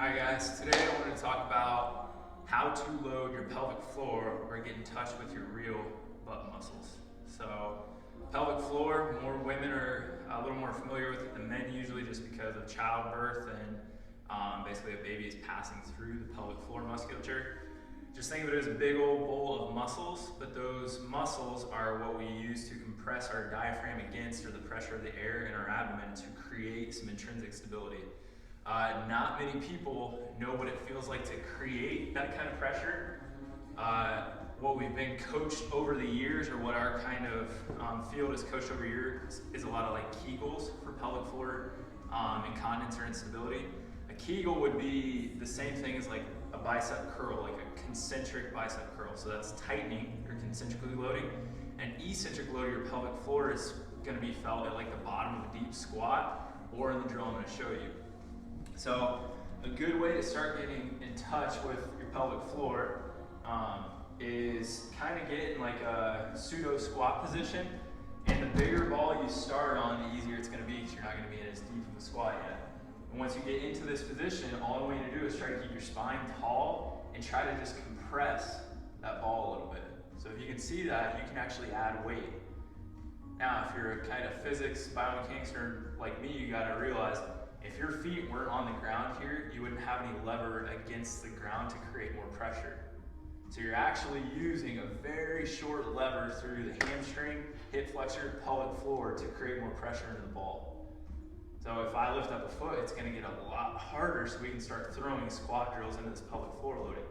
Alright guys, today I wanted to talk about how to load your pelvic floor or get in touch with your real butt muscles. So pelvic floor, more women are a little more familiar with it than men usually, just because of childbirth and basically a baby is passing through the pelvic floor musculature. Just think of it as a big old bowl of muscles, but those muscles are what we use to compress our diaphragm against, or the pressure of the air in our abdomen, to create some intrinsic stability. Not many people know what it feels like to create that kind of pressure. What we've been coached over the years, or what our kind of field is coached over years, is a lot of like Kegels for pelvic floor incontinence or instability. A Kegel would be the same thing as like a bicep curl, like a concentric bicep curl. So that's tightening or concentrically loading. And eccentric load of your pelvic floor is going to be felt at like the bottom of a deep squat or in the drill I'm going to show you. So a good way to start getting in touch with your pelvic floor is kind of get in like a pseudo squat position. And the bigger ball you start on, the easier it's going to be, because you're not going to be in as deep of a squat yet. And once you get into this position, all I want you to do is try to keep your spine tall and try to just compress that ball a little bit. So if you can see that, you can actually add weight. Now, if you're a kind of physics biomechanics nerd like me, you got to realize if your feet weren't on the ground here, you wouldn't have any lever against the ground to create more pressure. So you're actually using a very short lever through the hamstring, hip flexor, pelvic floor to create more pressure into the ball. So if I lift up a foot, it's going to get a lot harder, so we can start throwing squat drills into this pelvic floor loading.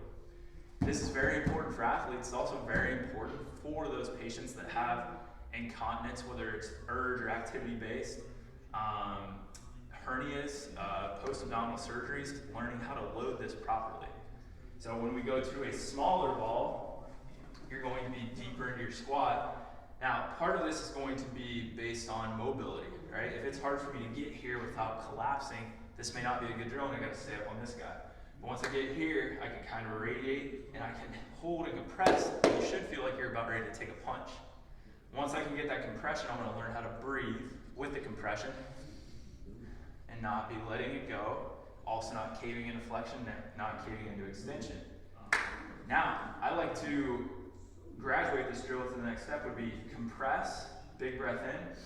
This is very important for athletes. It's also very important for those patients that have incontinence, whether it's urge or activity based, hernias, post-abdominal surgeries, learning how to load this properly. So when we go to a smaller ball, you're going to be deeper into your squat. Now, part of this is going to be based on mobility, right? If it's hard for me to get here without collapsing, this may not be a good drill, and I got to stay up on this guy. But once I get here, I can kind of radiate, and I can hold and compress. You should feel like you're about ready to take a punch. Once I can get that compression, I'm going to learn how to breathe with the compression and not be letting it go. Also not caving into flexion, not caving into extension. Now, I like to graduate this drill to the next step. Would be compress, big breath in,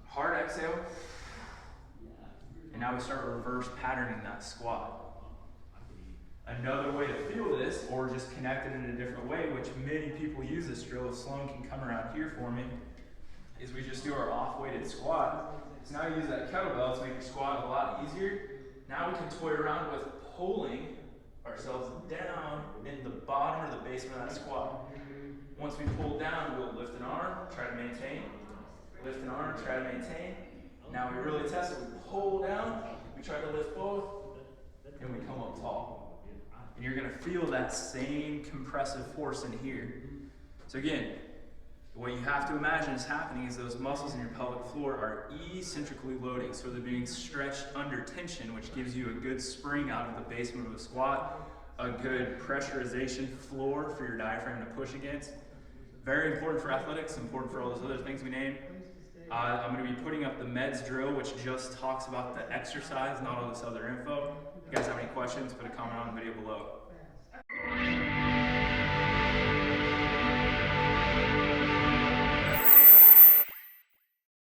hard exhale, and now we start reverse patterning that squat. Another way to feel this, or just connect it in a different way, which many people use this drill, if Sloan can come around here for me, is we just do our off-weighted squat. So now you use that kettlebell to make your squat a lot easier. Now we can toy around with pulling ourselves down in the bottom or the basement of that squat. Once we pull down, we'll lift an arm, try to maintain. Lift an arm, try to maintain. Now we really test it. We pull down, we try to lift both, and we come up tall. And you're going to feel that same compressive force in here. So again, what you have to imagine is happening is those muscles in your pelvic floor are eccentrically loading. So they're being stretched under tension, which gives you a good spring out of the basement of a squat, a good pressurization floor for your diaphragm to push against. Very important for athletics, important for all those other things we named. I'm going to be putting up the meds drill, which just talks about the exercise, not all this other info. If you guys have any questions, put a comment on the video below.